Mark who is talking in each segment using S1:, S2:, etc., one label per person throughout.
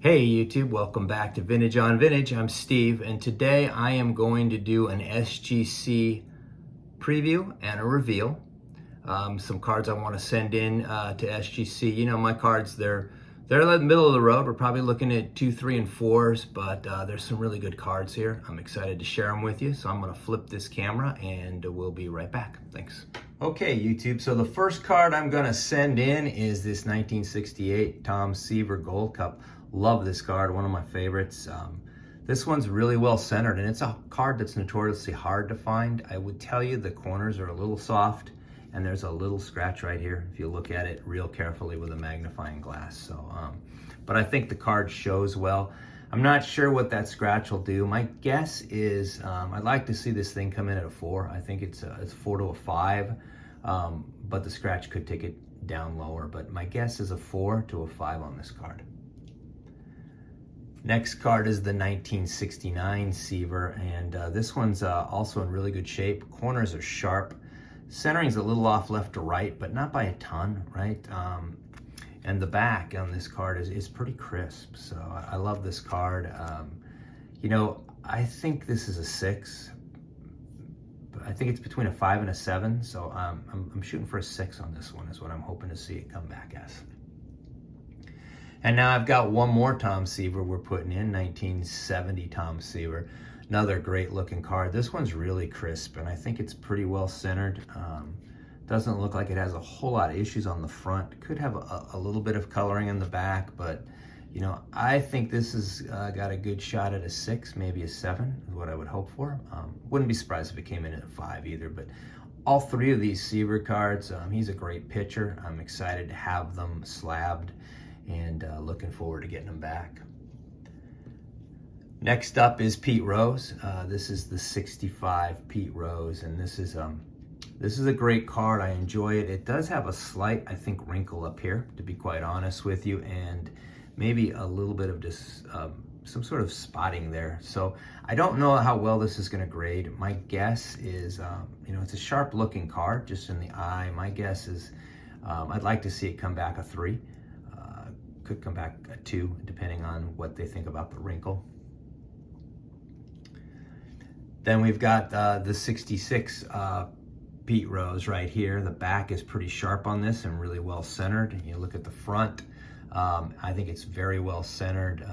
S1: Hey YouTube, welcome back to Vintage on Vintage. I'm Steve, and today I am going to do an SGC preview and a reveal. Some cards I want to send in to SGC. You know, my cards, they're in the middle of the road. We're probably looking at 2, 3, and 4s, but there's some really good cards here. I'm excited to share them with you, so I'm going to flip this camera and we'll be right back. Thanks. Okay, YouTube, so the first card I'm going to send in is this 1968 Tom Seaver Gold Cup. Love this card, one of my favorites. This one's really well centered, and it's a card that's notoriously hard to find. I would tell you the corners are a little soft, and there's a little scratch right here if you look at it real carefully with a magnifying glass. So, but I think the card shows well. I'm not sure what that scratch will do. My guess is I'd like to see this thing come in at a 4. I think it's 4 to a 5, but the scratch could take it down lower. But my guess is a 4 to a 5 on this card. Next card is the 1969 Seaver, and this one's also in really good shape. Corners are sharp. Centering's a little off left to right, but not by a ton, right? And the back on this card is pretty crisp, so I love this card. You know, I think this is a 6. But I think it's between a 5 and a 7, so I'm shooting for a 6 on this one is what I'm hoping to see it come back as. And now I've got one more Tom Seaver we're putting in, 1970 Tom Seaver. Another great looking card. This one's really crisp, and I think it's pretty well centered. Doesn't look like it has a whole lot of issues on the front. Could have a little bit of coloring in the back, but you know, I think this has got a good shot at a 6, maybe a 7 is what I would hope for. Wouldn't be surprised if it came in at a 5 either, but all 3 of these Seaver cards, he's a great pitcher. I'm excited to have them slabbed, and looking forward to getting them back. Next up is Pete Rose. This is the 65 Pete Rose, and this is a great card. I enjoy it. It does have a slight, I think, wrinkle up here, to be quite honest with you, and maybe a little bit of just some sort of spotting there. So I don't know how well this is going to grade. My guess is, you know, it's a sharp looking card just in the eye. My guess is I'd like to see it come back a 3. Could come back a 2, depending on what they think about the wrinkle. Then we've got the 66 Pete Rose right here. The back is pretty sharp on this and really well centered. You look at the front, I think it's very well centered.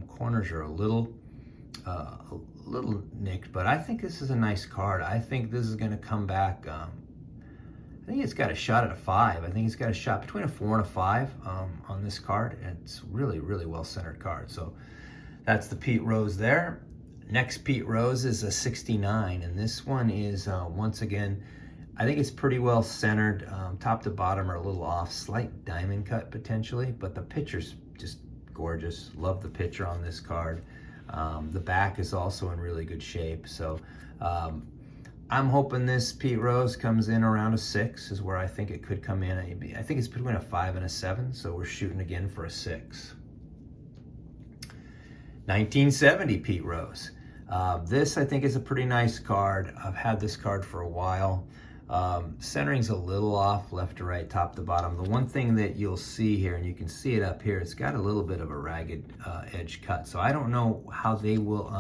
S1: Corners are a little nicked, but I think this is a nice card. I think this is going to come back. I think it's got a shot at a 5. I think it's got a shot between a 4 and a 5 on this card. It's really, really well-centered card. So that's the Pete Rose there. Next Pete Rose is a 69, and this one is, once again, I think it's pretty well-centered. Top to bottom are a little off. Slight diamond cut, potentially, but the picture's just gorgeous. Love the picture on this card. The back is also in really good shape. So I'm hoping this Pete Rose comes in around a 6 is where I think it could come in. I think it's between a 5 and a 7, so we're shooting again for a 6. 1970 Pete Rose. This I think is a pretty nice card. I've had this card for a while. Centering's a little off left to right, top to bottom. The one thing that you'll see here, and you can see it up here, it's got a little bit of a ragged edge cut. So I don't know how they will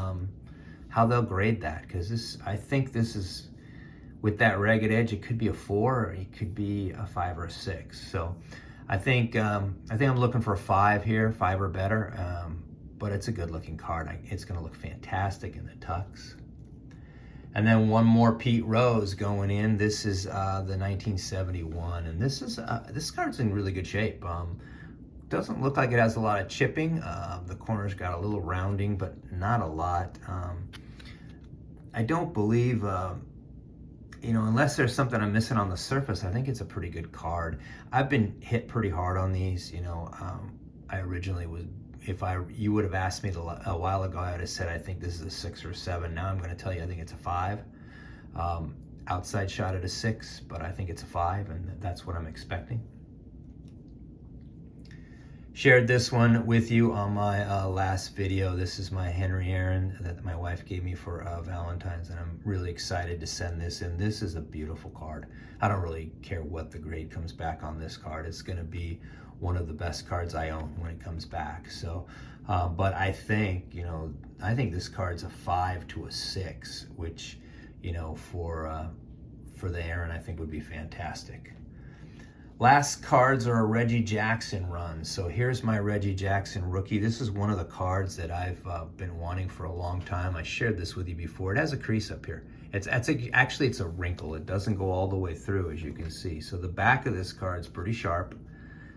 S1: how they'll grade that, because I think this is, with that ragged edge, it could be a 4 or it could be a 5 or a 6. So I think I'm looking for a 5 here, 5 or better. But it's a good looking card. It's going to look fantastic in the tux. And then one more Pete Rose going in. This is the 1971, and this card's in really good shape. Doesn't look like it has a lot of chipping. The corner's got a little rounding, but not a lot. I don't believe, you know, unless there's something I'm missing on the surface, I think it's a pretty good card. I've been hit pretty hard on these. You know, I originally was, you would have asked me a while ago, I would have said I think this is a 6 or a 7. Now I'm going to tell you I think it's a 5. Outside shot at a 6, but I think it's a 5, and that's what I'm expecting. Shared this one with you on my last video. This is my Henry Aaron that my wife gave me for Valentine's, and I'm really excited to send this in. This is a beautiful card. I don't really care what the grade comes back on this card. It's going to be one of the best cards I own when it comes back. So, but I think, I think this card's a 5 to a 6, which, for the Aaron, I think would be fantastic. Last cards are a Reggie Jackson run. So here's my Reggie Jackson rookie. This is one of the cards that I've been wanting for a long time. I shared this with you before. It has a crease up here. Actually, it's a wrinkle. It doesn't go all the way through, as you can see. So the back of this card's pretty sharp.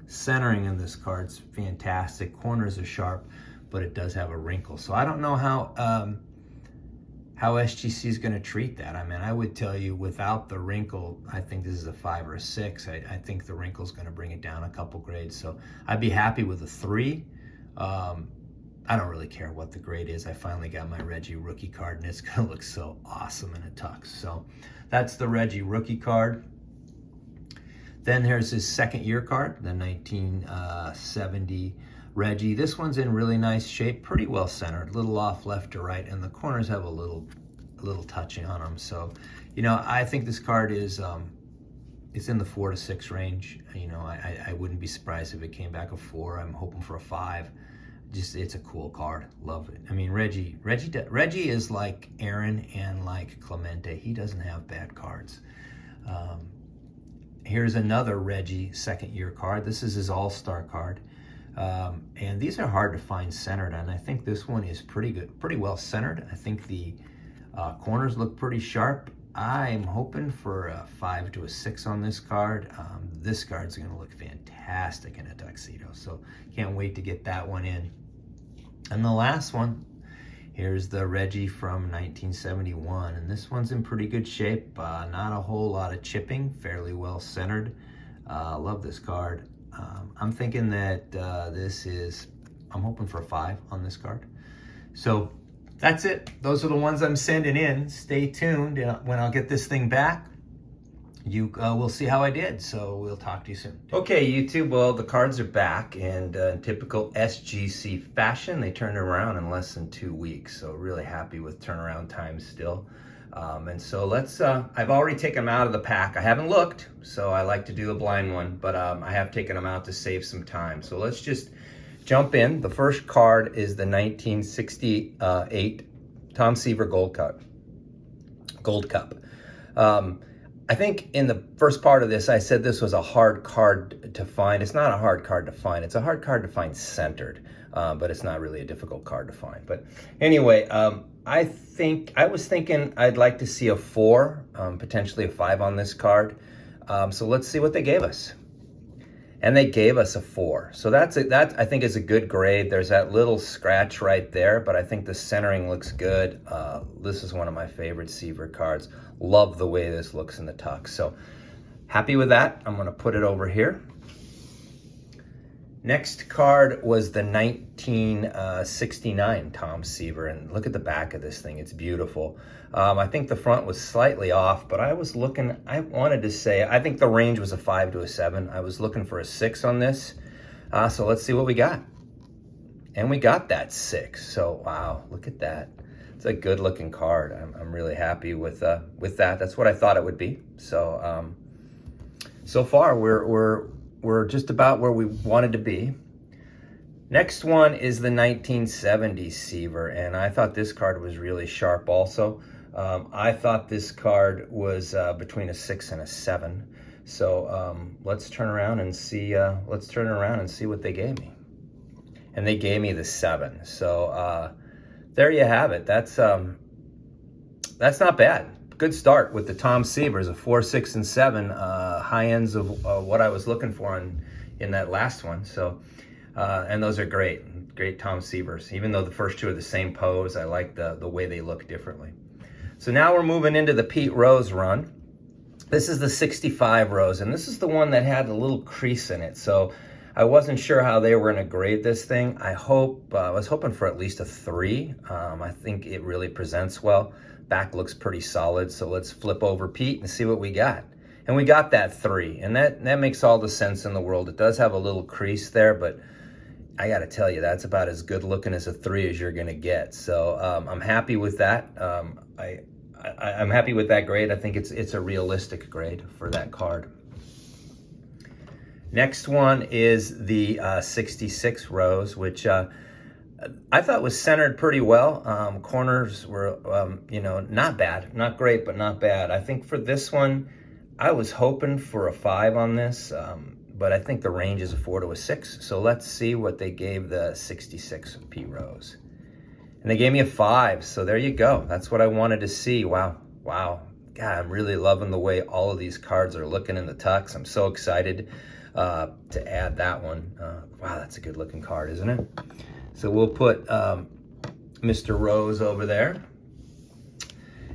S1: Centering in this card's fantastic. Corners are sharp, but it does have a wrinkle. So I don't know how SGC is going to treat that. I mean, I would tell you without the wrinkle, I think this is a 5 or a 6. I think the wrinkle is going to bring it down a couple grades. So I'd be happy with a 3. I don't really care what the grade is. I finally got my Reggie rookie card, and it's going to look so awesome in a tux. So that's the Reggie rookie card. Then there's his second year card, the 1970 Reggie. This one's in really nice shape, pretty well centered, a little off left to right, and the corners have a little touching on them. So, I think this card is it's in the 4 to 6 range. I wouldn't be surprised if it came back a 4. I'm hoping for a 5. It's a cool card. Love it. I mean, Reggie is like Aaron and like Clemente. He doesn't have bad cards. Here's another Reggie second year card. This is his all-star card. And these are hard to find centered, and I think this one is pretty good, pretty well centered. I think the corners look pretty sharp. I'm hoping for a 5 to a 6 on this card. This card's going to look fantastic in a tuxedo, so can't wait to get that one in. And the last one, here's the Reggie from 1971, and this one's in pretty good shape. Not a whole lot of chipping, fairly well centered. Love this card. I'm thinking that I'm hoping for a 5 on this card. So that's it. Those are the ones I'm sending in. Stay tuned. When I'll get this thing back, you will see how I did. So we'll talk to you soon. Okay, YouTube. Well, the cards are back, and in typical SGC fashion, they turned around in less than 2 weeks. So really happy with turnaround time still. And so I've already taken them out of the pack. I haven't looked, so I like to do a blind one, but I have taken them out to save some time. So let's just jump in. The first card is the 1968 Tom Seaver Gold Cup. I think in the first part of this, I said this was a hard card to find. It's not a hard card to find. It's a hard card to find centered, but it's not really a difficult card to find. But anyway, I was thinking I'd like to see a 4, potentially a 5 on this card. So let's see what they gave us. And they gave us a 4. So that I think is a good grade. There's that little scratch right there, but I think the centering looks good. This is one of my favorite Seaver cards. Love the way this looks in the tux. So happy with that. I'm going to put it over here. Next card was the 1969 Tom Seaver, and look at the back of this thing. It's beautiful. I think the front was slightly off, but I wanted to say, I think the range was a 5 to a 7. I was looking for a 6 on this. So let's see what we got. And we got that 6. So wow, look at that. It's a good looking card. I'm really happy with that. That's what I thought it would be. So so far we're just about where we wanted to be. Next one is the 1970 Seaver, and I thought this card was really sharp also. I thought this card was between a 6 and a 7. So let's turn around and see what they gave me. And they gave me the 7. So there you have it. That's not bad. Good start with the Tom Seavers, a 4, 6, and 7, high ends of what I was looking for in that last one. So, and those are great Tom Seavers. Even though the first 2 are the same pose, I like the way they look differently. So now we're moving into the Pete Rose run. This is the 65 Rose, and this is the one that had a little crease in it. So I wasn't sure how they were going to grade this thing. I was hoping for at least a 3. I think it really presents well. Back looks pretty solid, so let's flip over Pete and see what we got. And we got that 3, and that makes all the sense in the world. It does have a little crease there, but I got to tell you, that's about as good looking as a 3 as you're going to get. So I'm happy with that. I'm happy with that grade. I think it's a realistic grade for that card. Next one is the 66 Rose, which I thought was centered pretty well. Corners were, you know, not bad, not great, but not bad. I think for this one, I was hoping for a 5 on this, but I think the range is a 4 to a 6. So let's see what they gave the 66 Pete Rose. And they gave me a 5, so there you go. That's what I wanted to see. Wow, wow. God, I'm really loving the way all of these cards are looking in the tux. I'm so excited to add that one. Wow, that's a good looking card, isn't it? So we'll put Mr. Rose over there.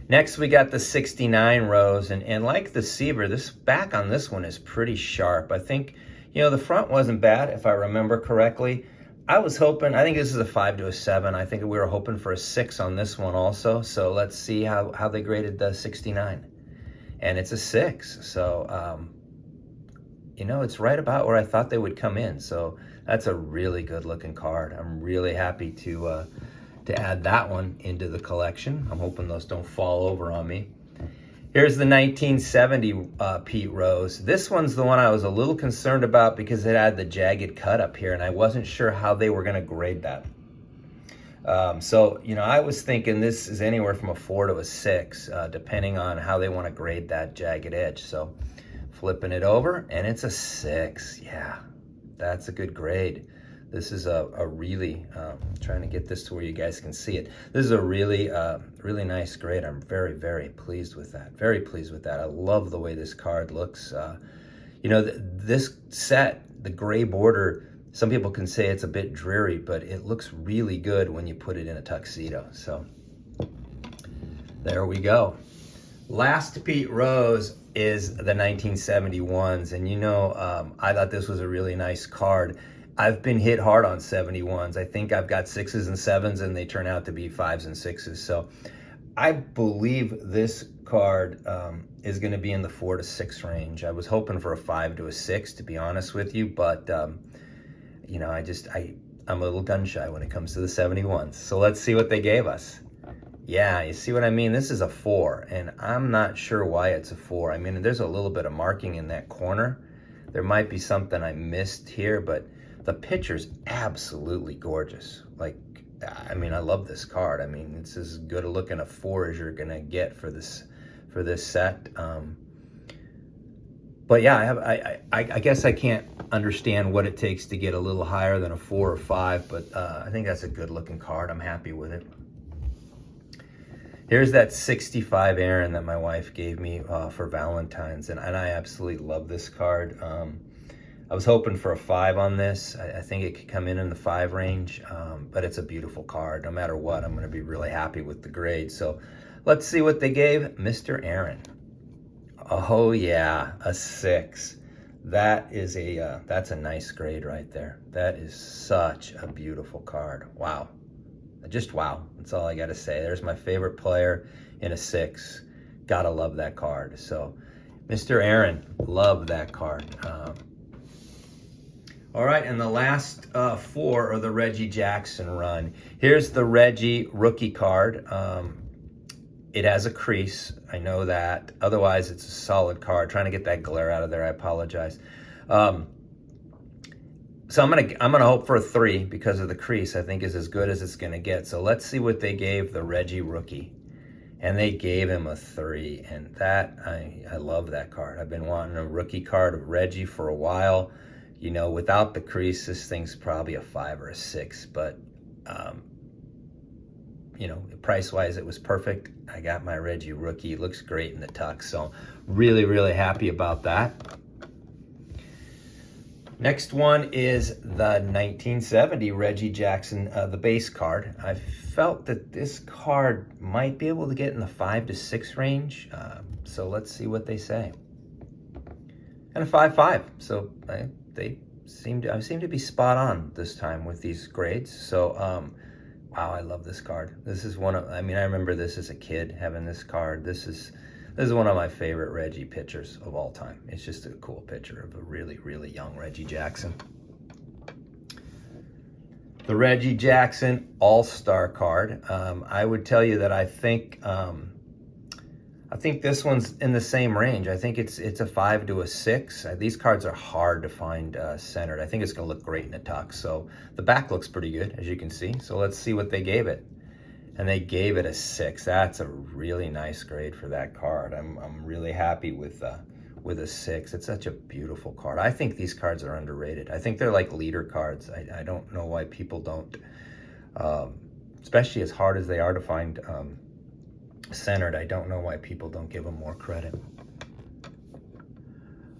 S1: Next, we got the 69 Rose, and like the Seaver, this back on this one is pretty sharp. I think, you know, the front wasn't bad, if I remember correctly. I was hoping, I think this is a 5 to a 7. I think we were hoping for a 6 on this one also. So let's see how they graded the 69. And it's a 6. So, you know, it's right about where I thought they would come in. So that's a really good looking card. I'm really happy to add that one into the collection. I'm hoping those don't fall over on me. Here's the 1970 Pete Rose. This one's the one I was a little concerned about because it had the jagged cut up here, and I wasn't sure how they were going to grade that. So, you know, I was thinking this is anywhere from a 4 to a 6, depending on how they want to grade that jagged edge. So, flipping it over, and it's a 6. Yeah, that's a good grade. This is a really, trying to get this to where you guys can see it. This is a really, really nice grade. I'm very, very pleased with that. Very pleased with that. I love the way this card looks. You know, this set, the gray border, some people can say it's a bit dreary, but it looks really good when you put it in a tuxedo. So there we go. Last Pete Rose is the 1971s. And you know, I thought this was a really nice card. I've been hit hard on 71s. I think I've got 6s and 7s, and they turn out to be 5s and 6s. So I believe this card is going to be in the 4 to 6 range. I was hoping for a 5 to a 6, to be honest with you, but you know, I'm a little gun shy when it comes to the 71s. So let's see what they gave us. Yeah, you see what I mean? This is a 4, and I'm not sure why it's a 4. I mean, there's a little bit of marking in that corner. There might be something I missed here, but the picture's absolutely gorgeous. Like, I mean, I love this card. I mean, it's as good a looking a 4 as you're gonna get for this set. But yeah, I guess I can't understand what it takes to get a little higher than a 4 or 5, but I think that's a good looking card. I'm happy with it. Here's that 65 Aaron that my wife gave me for Valentine's, and I absolutely love this card. I was hoping for a 5 on this. I think it could come in the 5 range, but it's a beautiful card. No matter what, I'm going to be really happy with the grade. So let's see what they gave Mr. Aaron. Oh yeah, a 6. That's a nice grade right there. That is such a beautiful card. Wow. Just wow. That's all I got to say. There's my favorite player in a 6. Gotta love that card. So Mr. Aaron, love that card. All right, and the last 4 are the Reggie Jackson run. Here's the Reggie rookie card. It has a crease, I know that. Otherwise, it's a solid card. Trying to get that glare out of there, I apologize. So I'm gonna hope for a 3 because of the crease. I think is as good as it's gonna get. So let's see what they gave the Reggie rookie. And they gave him a 3, and that, I love that card. I've been wanting a rookie card of Reggie for a while. You know, without the crease, this thing's probably a 5 or a 6, but, you know, price-wise, it was perfect. I got my Reggie rookie. It looks great in the tux, so really, really happy about that. Next one is the 1970 Reggie Jackson, the base card. I felt that this card might be able to get in the 5 to 6 range, so let's see what they say. And a 5.5, so I seem to be spot on this time with these grades. So wow, I love this card. This is one of, I mean, I remember this as a kid having this card. This is one of my favorite Reggie pictures of all time. It's just a cool picture of a really, really young Reggie Jackson. The Reggie Jackson All-Star card. I would tell you that I think I think this one's in the same range. I think it's a 5 to a 6. These cards are hard to find centered. I think it's gonna look great in a tux. So the back looks pretty good, as you can see. So let's see what they gave it. And they gave it a 6. That's a really nice grade for that card. I'm really happy with a 6. It's such a beautiful card. I think these cards are underrated. I think they're like leader cards. I don't know why people don't, especially as hard as they are to find centered, I don't know why people don't give them more credit.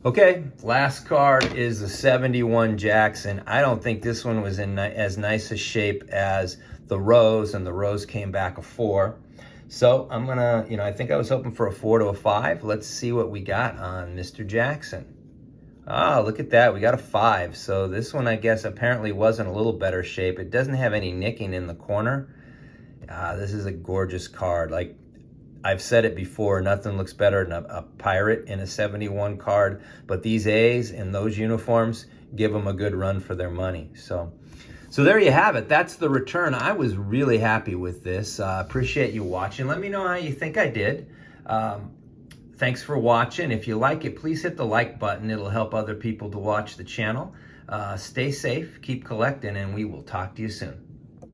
S1: Okay, last card is the 71 Jackson. I don't think this one was in as nice a shape as the Rose, and the Rose came back a 4. So I'm gonna, I think I was hoping for a 4 to a 5. Let's see what we got on Mr. Jackson. Ah, look at that, we got a 5. So this one, I guess, apparently was in a little better shape. It doesn't have any nicking in the corner. This is a gorgeous card. Like I've said it before, nothing looks better than a pirate in a 71 card, but these A's in those uniforms give them a good run for their money. So there you have it. That's the return. I was really happy with this. Appreciate you watching. Let me know how you think I did. Thanks for watching. If you like it, please hit the like button. It'll help other people to watch the channel. Stay safe, keep collecting, and we will talk to you soon.